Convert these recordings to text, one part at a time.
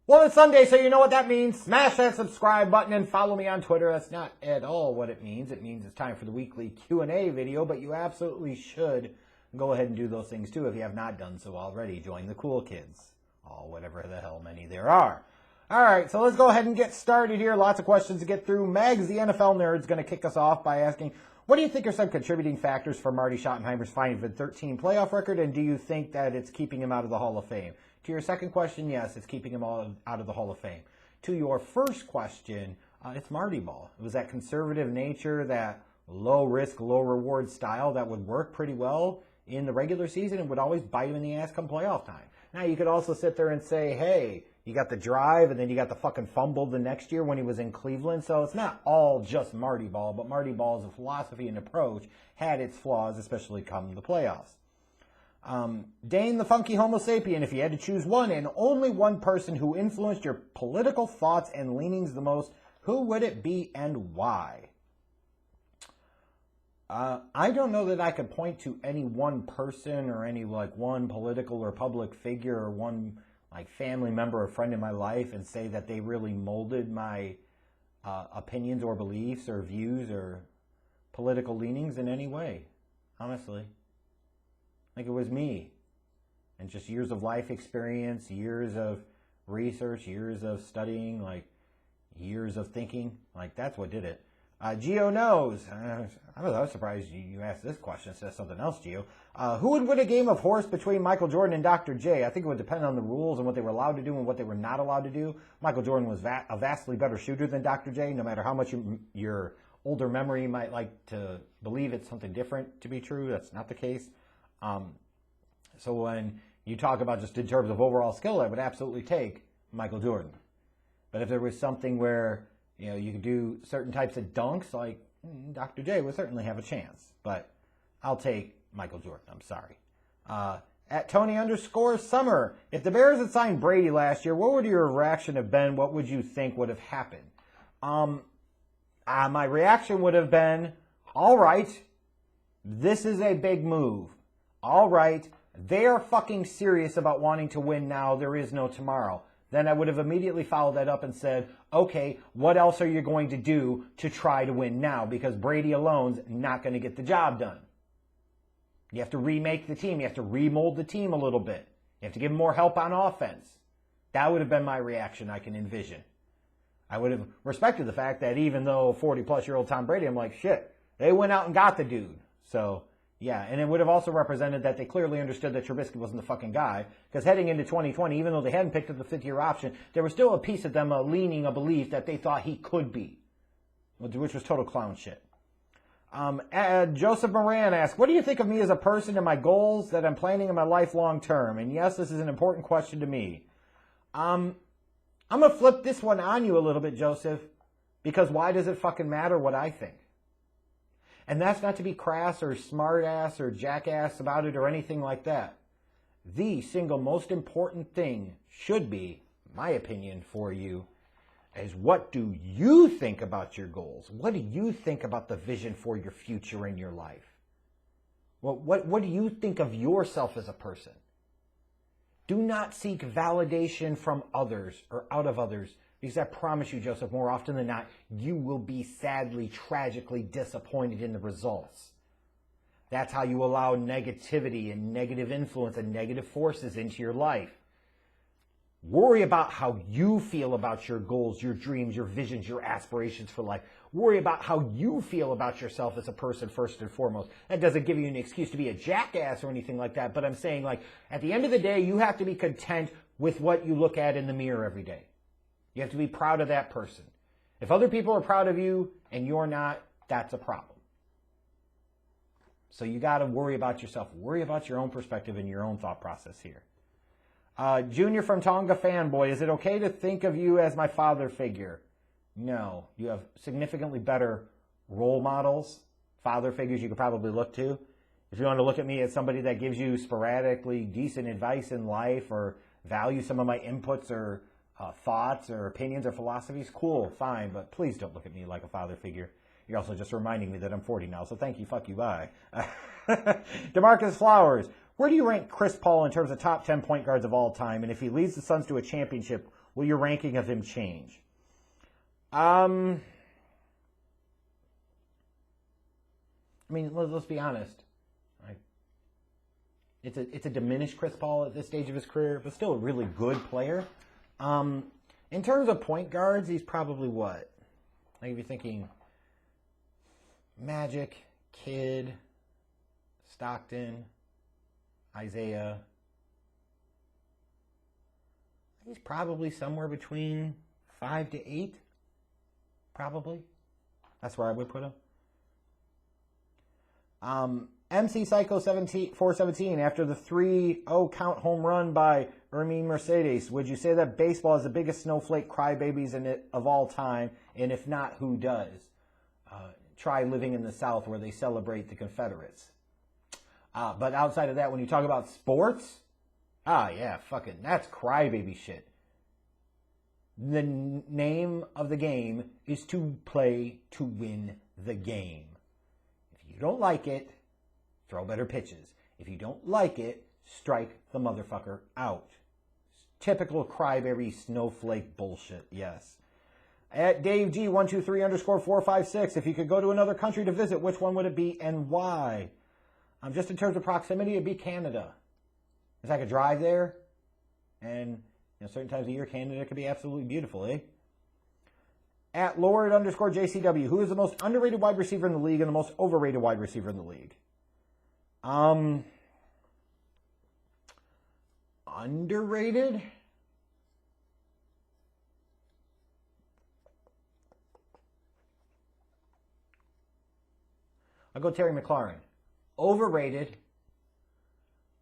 Well, it's Sunday, so you know what that means. Smash that subscribe button and follow me on Twitter. That's not at all what it means. It means it's time for the weekly Q&A video, but you absolutely should go ahead and do those things too if you have not done so already. Join the cool kids. All whatever the hell many there are. All right, so let's go ahead and get started here. Lots of questions to get through. Megs, the NFL nerd, is going to kick us off by asking, what do you think are some contributing factors for Marty Schottenheimer's 5-13 playoff record, and do you think that it's keeping him out of the Hall of Fame? To your second question, yes, it's keeping him out of the Hall of Fame. To your first question, it's Marty Ball. It was that conservative nature, that low-risk, low-reward style that would work pretty well in the regular season and would always bite him in the ass come playoff time. Now, you could also sit there and say, hey, you got the drive, and then you got the fucking fumble the next year when he was in Cleveland. So it's not all just Marty Ball, but Marty Ball's philosophy and approach had its flaws, especially come the playoffs. Dane the Funky Homo Sapien, if you had to choose one and only one person who influenced your political thoughts and leanings the most, who would it be and why? I don't know that I could point to any one person or any one political or public figure or one family member or friend in my life and say that they really molded my opinions or beliefs or views or political leanings in any way, honestly. It was me, and just years of life experience, years of research, years of studying, years of thinking. That's what did it. Gio knows. I was surprised you asked this question instead of something else, Gio. Who would win a game of horse between Michael Jordan and Dr. J? I think it would depend on the rules and what they were allowed to do and what they were not allowed to do. Michael Jordan was a vastly better shooter than Dr. J, no matter how much your older memory might like to believe it's something different to be true. That's not the case. So when you talk about just in terms of overall skill, I would absolutely take Michael Jordan. But if there was something where, you could do certain types of dunks, Dr. J would certainly have a chance. But I'll take Michael Jordan. I'm sorry. At Tony_Summer, if the Bears had signed Brady last year, what would your reaction have been? What would you think would have happened? My reaction would have been, all right, this is a big move. All right, they are fucking serious about wanting to win now. There is no tomorrow. Then I would have immediately followed that up and said, okay, what else are you going to do to try to win now? Because Brady alone's not going to get the job done. You have to remake the team. You have to remold the team a little bit. You have to give them more help on offense. That would have been my reaction I can envision. I would have respected the fact that even though 40-plus-year-old Tom Brady, I'm like, shit, they went out and got the dude. So, yeah, and it would have also represented that they clearly understood that Trubisky wasn't the fucking guy. Because heading into 2020, even though they hadn't picked up the fifth-year option, there was still a piece of them leaning a belief that they thought he could be, which was total clown shit. Joseph Moran asked, what do you think of me as a person and my goals that I'm planning in my life long term? And yes, this is an important question to me. I'm going to flip this one on you a little bit, Joseph, because why does it fucking matter what I think? And that's not to be crass or smart-ass or jackass about it or anything like that. The single most important thing should be, my opinion for you, is what do you think about your goals? What do you think about the vision for your future in your life? What do you think of yourself as a person? Do not seek validation from others or out of others, because I promise you, Joseph, more often than not, you will be sadly, tragically disappointed in the results. That's how you allow negativity and negative influence and negative forces into your life. Worry about how you feel about your goals, your dreams, your visions, your aspirations for life. Worry about how you feel about yourself as a person first and foremost. That doesn't give you an excuse to be a jackass or anything like that, but I'm saying, at the end of the day, you have to be content with what you look at in the mirror every day. You have to be proud of that person. If other people are proud of you and you're not, that's a problem. So you got to worry about yourself. Worry about your own perspective and your own thought process here. Junior from Tonga Fanboy, is it okay to think of you as my father figure? No. You have significantly better role models, father figures you could probably look to. If you want to look at me as somebody that gives you sporadically decent advice in life or value some of my inputs or thoughts or opinions or philosophies, cool, fine, but please don't look at me like a father figure. You're also just reminding me that I'm 40 now, so thank you, fuck you, bye. DeMarcus Flowers, where do you rank Chris Paul in terms of top 10 point guards of all time? And if he leads the Suns to a championship, will your ranking of him change? I mean, let's be honest. It's a diminished Chris Paul at this stage of his career, but still a really good player. In terms of point guards, he's probably what? Like if you're thinking Magic, Kidd, Stockton, Isaiah, he's probably somewhere between 5 to 8. Probably. That's where I would put him. MC Psycho 417, after the 3-0 count home run by Ermin Mercedes, would you say that baseball is the biggest snowflake crybabies in it of all time? And if not, who does? Try living in the South where they celebrate the Confederates. But outside of that, when you talk about sports, yeah, fucking, that's crybaby shit. The name of the game is to play to win the game. If you don't like it, throw better pitches. If you don't like it, strike the motherfucker out. Typical crybaby snowflake bullshit, yes. At Dave G 123_456, if you could go to another country to visit, which one would it be and why? Just in terms of proximity, it'd be Canada. If I could drive there, and certain times of year, Canada could be absolutely beautiful, eh? At Lord_JCW, who is the most underrated wide receiver in the league and the most overrated wide receiver in the league? Underrated? I'll go Terry McLaurin. Overrated.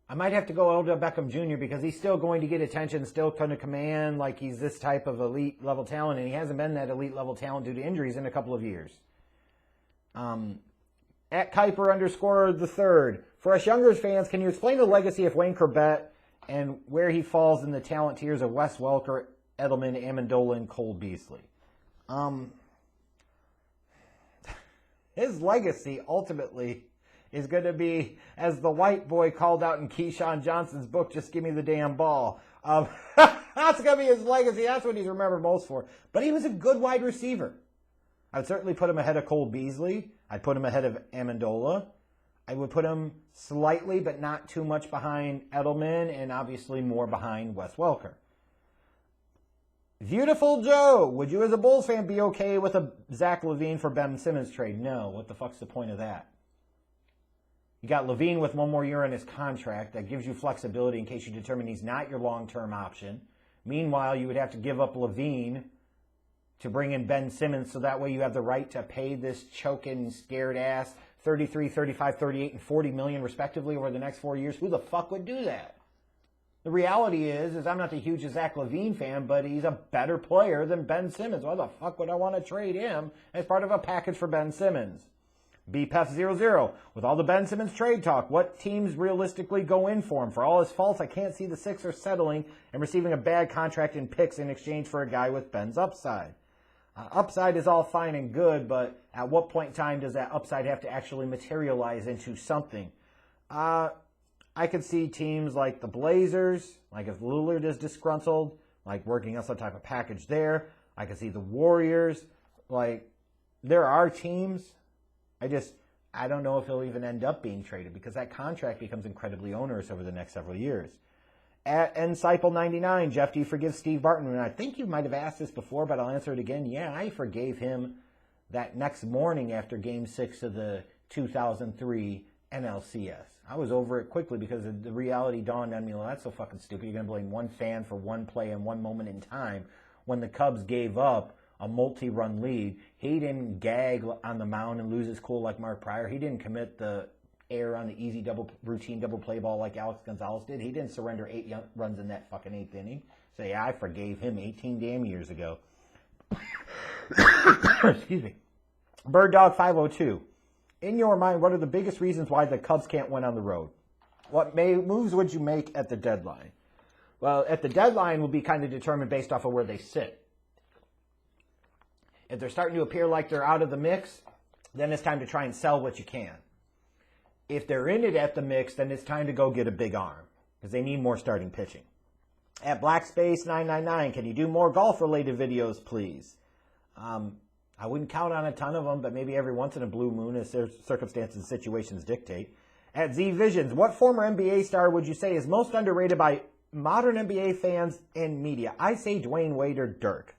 I might have to go Odell Beckham Jr. because he's still going to get attention, still going to command like he's this type of elite level talent, and he hasn't been that elite level talent due to injuries in a couple of years. At Kuiper_3rd, for us younger fans, can you explain the legacy of Wayne Corbett and where he falls in the talent tiers of Wes Welker, Edelman, Amendola, and Cole Beasley? His legacy ultimately is going to be, as the white boy called out in Keyshawn Johnson's book, Just Give Me the Damn Ball. That's going to be his legacy. That's what he's remembered most for. But he was a good wide receiver. I would certainly put him ahead of Cole Beasley. I'd put him ahead of Amendola. I would put him slightly, but not too much behind Edelman, and obviously more behind Wes Welker. Beautiful Joe, would you as a Bulls fan be okay with a Zach LaVine for Ben Simmons trade? No. What the fuck's the point of that? You got LaVine with one more year on his contract. That gives you flexibility in case you determine he's not your long-term option. Meanwhile, you would have to give up LaVine to bring in Ben Simmons so that way you have the right to pay this choking, scared ass 33, 35, 38, and 40 million respectively over the next 4 years. Who the fuck would do that? The reality is I'm not the hugest Zach LaVine fan, but he's a better player than Ben Simmons. Why the fuck would I want to trade him as part of a package for Ben Simmons? BPEF00, with all the Ben Simmons trade talk, what teams realistically go in for him? For all his faults, I can't see the Sixers settling and receiving a bad contract in picks in exchange for a guy with Ben's upside. Upside is all fine and good, but at what point in time does that upside have to actually materialize into something? I could see teams like the Blazers, like if Lillard is disgruntled, like working on some type of package there. I could see the Warriors. Like, there are teams. I don't know if he'll even end up being traded because that contract becomes incredibly onerous over the next several years. At NCyple99, Jeff, do you forgive Steve Barton? And I think you might have asked this before, but I'll answer it again. Yeah, I forgave him that next morning after Game 6 of the 2003 NLCS. I was over it quickly because the reality dawned on me, well, that's so fucking stupid. You're going to blame one fan for one play and one moment in time. When the Cubs gave up a multi-run lead, he didn't gag on the mound and lose his cool like Mark Pryor. He didn't commit the error on the easy routine double play ball like Alex Gonzalez did. He didn't surrender 8 runs in that fucking 8th inning. So yeah, I forgave him 18 damn years ago. Excuse me. BirdDog502. In your mind, what are the biggest reasons why the Cubs can't win on the road? What moves would you make at the deadline? Well, at the deadline will be kind of determined based off of where they sit. If they're starting to appear like they're out of the mix, then it's time to try and sell what you can. If they're in it at the mix, then it's time to go get a big arm because they need more starting pitching. At Blackspace999, can you do more golf-related videos, please? I wouldn't count on a ton of them, but maybe every once in a blue moon as circumstances and situations dictate. At Z Visions, what former NBA star would you say is most underrated by modern NBA fans and media? I say Dwayne Wade or Dirk.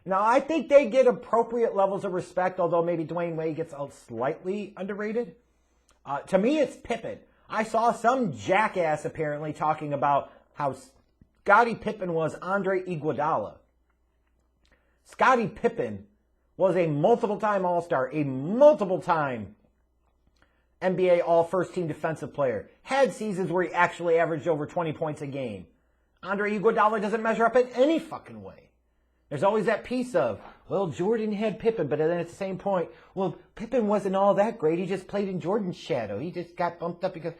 Now, I think they get appropriate levels of respect, although maybe Dwayne Wade gets slightly underrated. To me, it's Pippen. I saw some jackass apparently talking about how Scottie Pippen was Andre Iguodala. Scottie Pippen was a multiple-time All-Star, a multiple-time NBA All-First-Team defensive player. Had seasons where he actually averaged over 20 points a game. Andre Iguodala doesn't measure up in any fucking way. There's always that piece of, well, Jordan had Pippen, but then at the same point, well, Pippen wasn't all that great. He just played in Jordan's shadow. He just got bumped up because...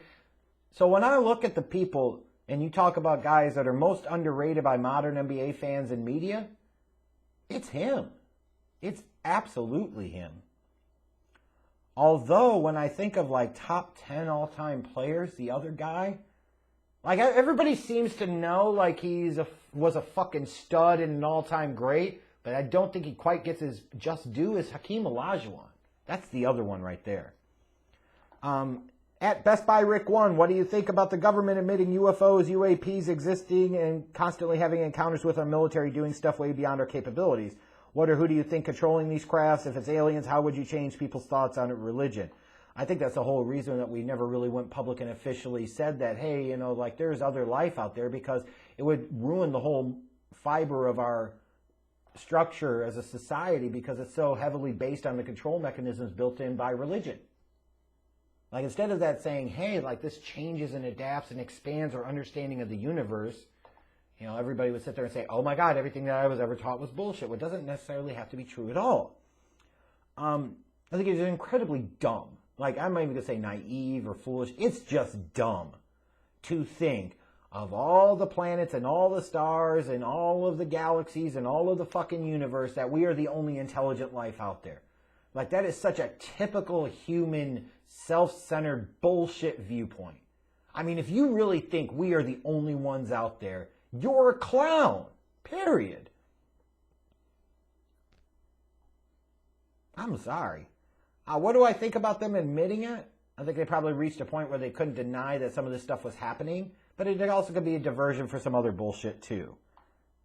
So when I look at the people, and you talk about guys that are most underrated by modern NBA fans and media, it's him. It's absolutely him. Although, when I think of like top 10 all-time players, the other guy, like everybody seems to know like was a fucking stud and an all-time great, but I don't think he quite gets his just due as Hakeem Olajuwon. That's the other one right there. At Best Buy Rick 1, what do you think about the government admitting UFOs, UAPs existing and constantly having encounters with our military doing stuff way beyond our capabilities? What or who do you think controlling these crafts? If it's aliens, how would you change people's thoughts on religion? I think that's the whole reason that we never really went public and officially said that, hey, you know, like there's other life out there, because it would ruin the whole fiber of our structure as a society because it's so heavily based on the control mechanisms built in by religion. Like instead of that saying, hey, like this changes and adapts and expands our understanding of the universe, you know, everybody would sit there and say, oh my God, everything that I was ever taught was bullshit. Well, it doesn't necessarily have to be true at all. I think it's incredibly dumb. Like, I'm not even going to say naive or foolish. It's just dumb to think of all the planets and all the stars and all of the galaxies and all of the fucking universe that we are the only intelligent life out there. Like, that is such a typical human, self-centered bullshit viewpoint. I mean, if you really think we are the only ones out there, you're a clown, period. I'm sorry. What do I think about them admitting it? I think they probably reached a point where they couldn't deny that some of this stuff was happening, but it also could be a diversion for some other bullshit too.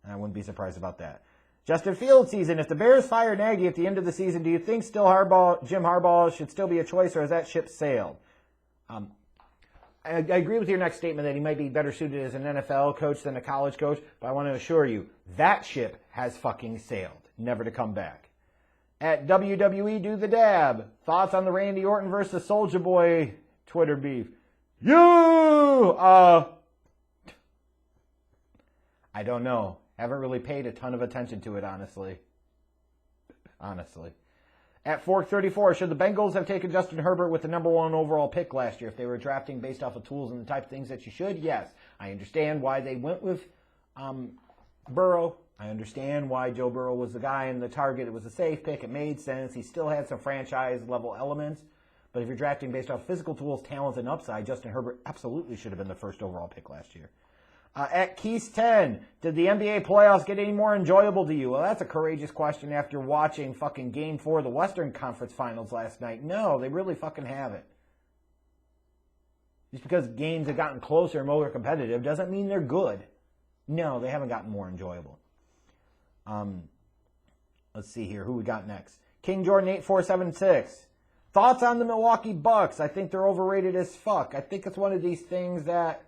And I wouldn't be surprised about that. Justin Fields season, if the Bears fire Nagy at the end of the season, do you think still Jim Harbaugh should still be a choice, or has that ship sailed? I agree with your next statement that he might be better suited as an NFL coach than a college coach, but I want to assure you, that ship has fucking sailed, never to come back. At WWE Do the Dab, thoughts on the Randy Orton versus Soulja Boy Twitter beef? I don't know. Haven't really paid a ton of attention to it, honestly. At Fork34, should the Bengals have taken Justin Herbert with the number 1 overall pick last year if they were drafting based off of tools and the type of things that you should? Yes. I understand why they went with Burrow. I understand why Joe Burrow was the guy and the target. It was a safe pick. It made sense. He still had some franchise-level elements. But if you're drafting based off physical tools, talent, and upside, Justin Herbert absolutely should have been the first overall pick last year. At Keys10, did the NBA playoffs get any more enjoyable to you? Well, that's a courageous question after watching fucking Game 4 of the Western Conference Finals last night. No, they really fucking haven't. Just because games have gotten closer and more competitive doesn't mean they're good. No, they haven't gotten more enjoyable. Let's see here. Who we got next? King Jordan 8476. Thoughts on the Milwaukee Bucks? I think they're overrated as fuck. I think it's one of these things that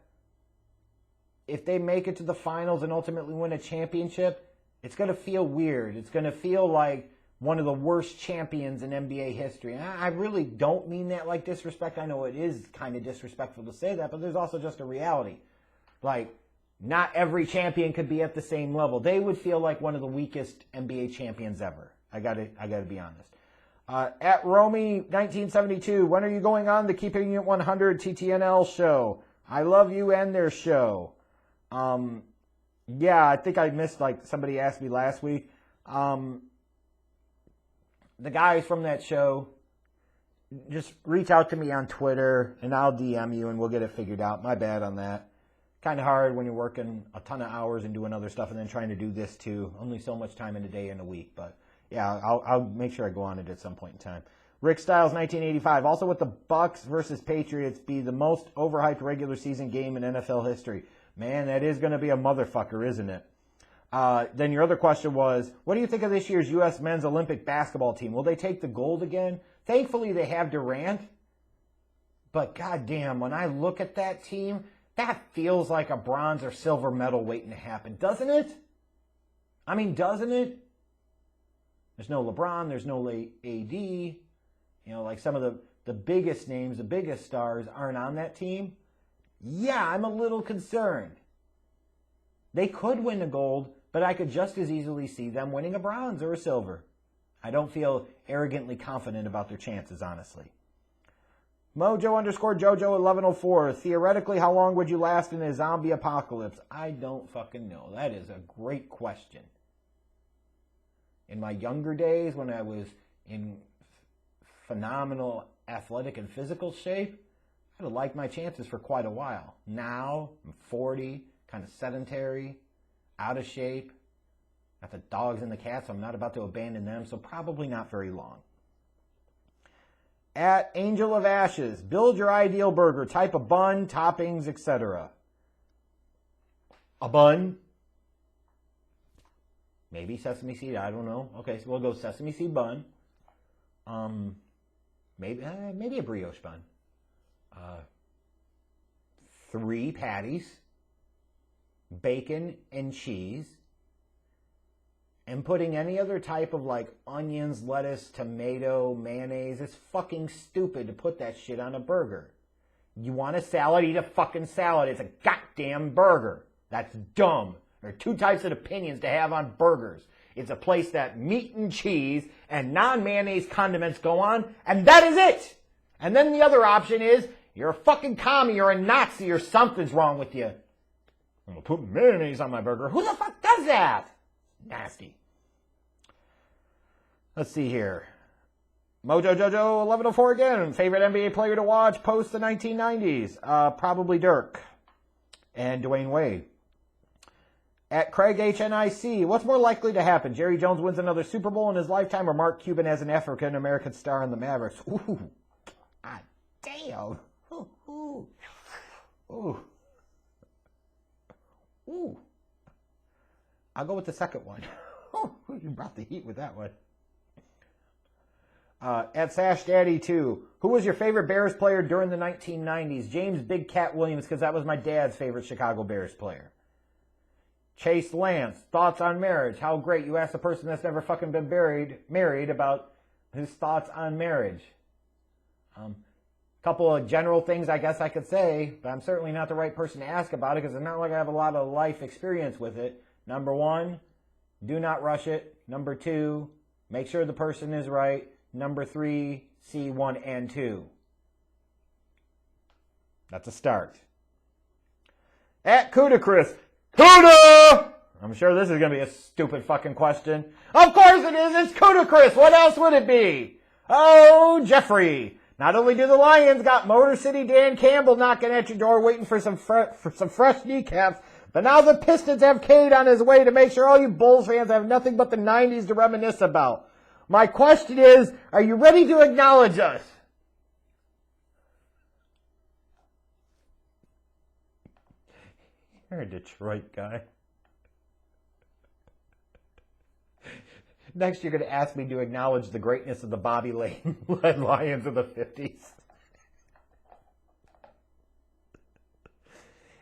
if they make it to the finals and ultimately win a championship, it's going to feel weird. It's going to feel like one of the worst champions in NBA history. And I really don't mean that like disrespect. I know it is kind of disrespectful to say that, but there's also just a reality. Like, not every champion could be at the same level. They would feel like one of the weakest NBA champions ever. I gotta be honest. At Romy 1972, when are you going on the Keeping It 100 TTNL show? I love you and their show. Yeah, I think I missed, like, somebody asked me last week. The guys from that show, just reach out to me on Twitter and I'll DM you and we'll get it figured out. My bad on that. kind of hard when you're working a ton of hours and doing other stuff and then trying to do this too. Only so much time in a day and a week. But yeah, I'll make sure I go on it at some point in time. Rick Stiles, 1985. Also with the Bucks versus Patriots be the most overhyped regular season game in NFL history. Man, that is going to be a motherfucker, isn't it? Then your other question was, what do you think of this year's U.S. men's Olympic basketball team? Will they take the gold again? Thankfully, they have Durant. But goddamn, when I look at that team, that feels like a bronze or silver medal waiting to happen, doesn't it? I mean, doesn't it? There's no LeBron, there's no AD. You know, like some of the biggest names, the biggest stars aren't on that team. Yeah, I'm a little concerned. They could win the gold, but I could just as easily see them winning a bronze or a silver. I don't feel arrogantly confident about their chances, honestly. Mojo_Jojo1104. Theoretically, how long would you last in a zombie apocalypse? I don't fucking know. That is a great question. In my younger days, when I was in phenomenal athletic and physical shape, I'd have liked my chances for quite a while. Now, I'm 40, kind of sedentary, out of shape. Got the dogs and the cats, so I'm not about to abandon them, so probably not very long. At Angel of Ashes, build your ideal burger, type of bun, toppings, etc. A bun? Maybe sesame seed, I don't know. Okay, so we'll go sesame seed bun. Maybe a brioche bun. 3 patties, bacon and cheese, and putting any other type of like onions, lettuce, tomato, mayonnaise. It's fucking stupid to put that shit on a burger. You want a salad? Eat a fucking salad. It's a goddamn burger. That's dumb. There are 2 types of opinions to have on burgers. It's a place that meat and cheese and non-mayonnaise condiments go on, and that is it. And then the other option is, you're a fucking commie or a Nazi or something's wrong with you. I'm going to put mayonnaise on my burger. Who the fuck does that? Nasty. Let's see here. Mojo Jojo 1104 again. Favorite NBA player to watch post the 1990s? Probably Dirk and Dwayne Wade. At Craig HNIC, what's more likely to happen? Jerry Jones wins another Super Bowl in his lifetime, or Mark Cuban as an African-American star in the Mavericks? Ooh. God damn. Ooh. Ooh. Ooh. Ooh. I'll go with the second one. You brought the heat with that one. At Sash Daddy 2, who was your favorite Bears player during the 1990s? James Big Cat Williams, because that was my dad's favorite Chicago Bears player. Chase Lance, thoughts on marriage? How great. You asked a person that's never fucking been married about his thoughts on marriage. Couple of general things I guess I could say, but I'm certainly not the right person to ask about it because it's not like I have a lot of life experience with it. Number 1, do not rush it. Number 2, make sure the person is right. Number 3, see 1 and 2. That's a start. At Kudakris, Kuda! I'm sure this is going to be a stupid fucking question. Of course it is. It's Kudakris. What else would it be? Oh, Jeffrey. Not only do the Lions got Motor City Dan Campbell knocking at your door waiting for some fresh kneecaps, but now the Pistons have Cade on his way to make sure all you Bulls fans have nothing but the 90s to reminisce about. My question is, are you ready to acknowledge us? You're a Detroit guy. Next, you're going to ask me to acknowledge the greatness of the Bobby Lane-led Lions of the 50s.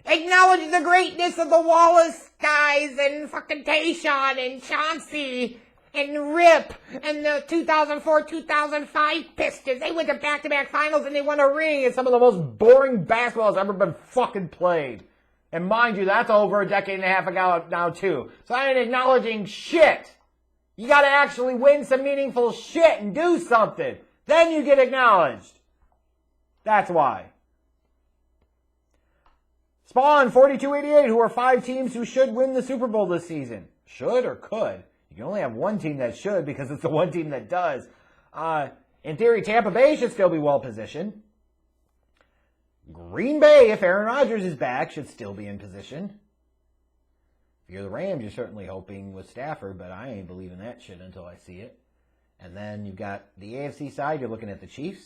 Acknowledge the greatness of the Wallace guys and fucking Tayshaun and Chauncey and Rip and the 2004-2005 Pistons. They went to back-to-back finals and they won a ring. It's some of the most boring basketball that's ever been fucking played. And mind you, that's over a decade and a half ago now too. So I ain't acknowledging shit. You gotta actually win some meaningful shit and do something. Then you get acknowledged. That's why. Spawn 4288, who are 5 teams who should win the Super Bowl this season. Should or could? You can only have one team that should because it's the one team that does. In theory, Tampa Bay should still be well positioned. Green Bay, if Aaron Rodgers is back, should still be in position. If you're the Rams, you're certainly hoping with Stafford, but I ain't believing that shit until I see it. And then you've got the AFC side, you're looking at the Chiefs,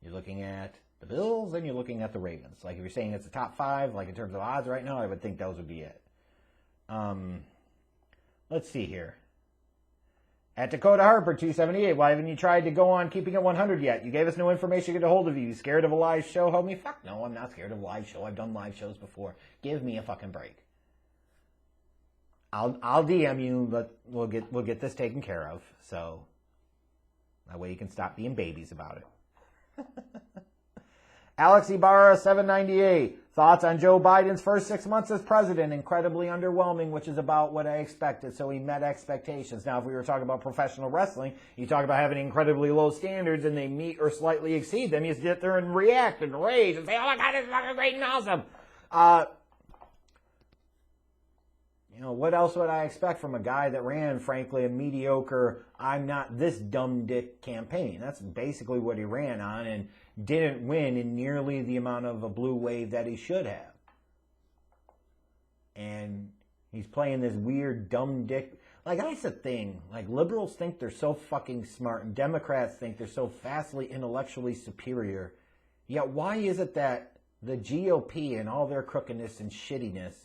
you're looking at the Bills, and you're looking at the Ravens. Like if you're saying it's the top five, like in terms of odds right now, I would think those would be it. Let's see here. At Dakota Harper, 278, why haven't you tried to go on Keeping It 100 yet? You gave us no information to get a hold of you. You scared of a live show, homie? Fuck no, I'm not scared of a live show. I've done live shows before. Give me a fucking break. I'll DM you, but we'll get this taken care of. So that way you can stop being babies about it. Alex Ibarra, 798. Thoughts on Joe Biden's first 6 months as president? Incredibly underwhelming, which is about what I expected. So he met expectations. Now, if we were talking about professional wrestling, you talk about having incredibly low standards and they meet or slightly exceed them. You sit there and react and rage and say, oh my God, this is fucking great and awesome. What else would I expect from a guy that ran, frankly, a mediocre, I'm not this dumb dick campaign? That's basically what he ran on and didn't win in nearly the amount of a blue wave that he should have. And he's playing this weird dumb dick. Like, that's the thing. Like, liberals think they're so fucking smart and Democrats think they're so vastly intellectually superior. Yet why is it that the GOP and all their crookedness and shittiness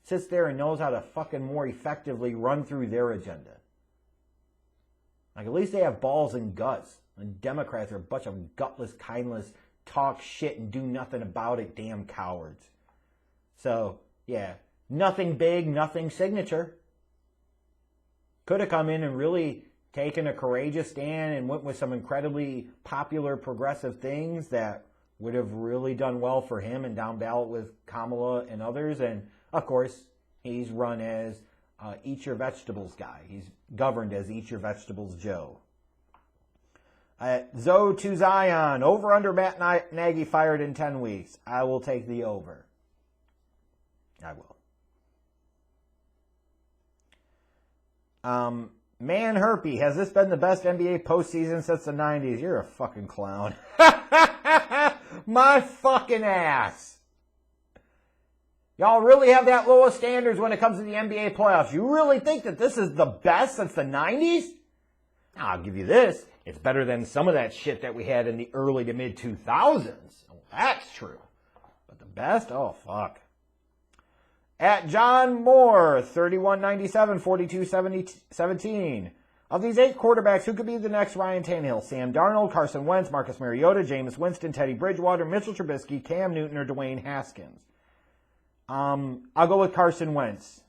sits there and knows how to fucking more effectively run through their agenda? Like, at least they have balls and guts. And Democrats are a bunch of gutless, kindless, talk shit and do nothing about it, damn cowards. So, yeah, nothing big, nothing signature. Could have come in and really taken a courageous stand and went with some incredibly popular progressive things that would have really done well for him and down ballot with Kamala and others. And, of course, he's run as Eat Your Vegetables guy. He's governed as Eat Your Vegetables Joe. Zoe to Zion. Over under Matt Nagy fired in 10 weeks. I will take the over. I will. Man Herpy. Has this been the best NBA postseason since the 90s? You're a fucking clown. My fucking ass. Y'all really have that low of standards when it comes to the NBA playoffs. You really think that this is the best since the 90s? I'll give you this. It's better than some of that shit that we had in the early to mid 2000s. Oh, that's true. But the best? Oh, fuck. At John Moore, 3197, 4217. Of these 8 quarterbacks, who could be the next Ryan Tannehill? Sam Darnold, Carson Wentz, Marcus Mariota, Jameis Winston, Teddy Bridgewater, Mitchell Trubisky, Cam Newton, or Dwayne Haskins? I'll go with Carson Wentz.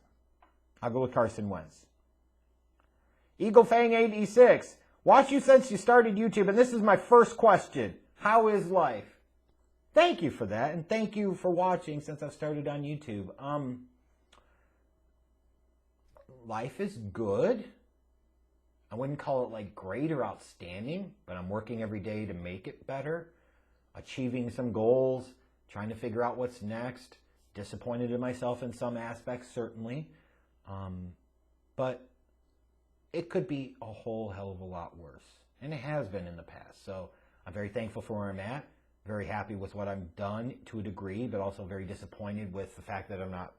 Eagle Fang 86. Watch you since you started YouTube, and this is my first question. How is life? Thank you for that, and thank you for watching since I've started on YouTube. Life is good. I wouldn't call it like great or outstanding, but I'm working every day to make it better. Achieving some goals, trying to figure out what's next. Disappointed in myself in some aspects, certainly. But it could be a whole hell of a lot worse. And it has been in the past. So I'm very thankful for where I'm at. Very happy with what I've done to a degree, but also very disappointed with the fact that I'm not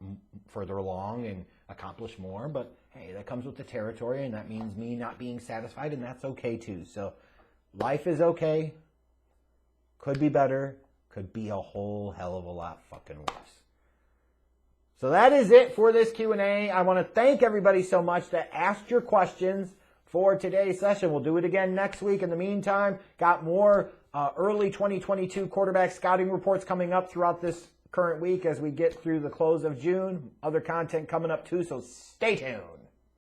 further along and accomplished more. But hey, that comes with the territory, and that means me not being satisfied, and that's okay too. So life is okay. Could be better. Could be a whole hell of a lot fucking worse. So that is it for this Q&A. I want to thank everybody so much that asked your questions for today's session. We'll do it again next week. In the meantime, got more early 2022 quarterback scouting reports coming up throughout this current week as we get through the close of June. Other content coming up too, so stay tuned.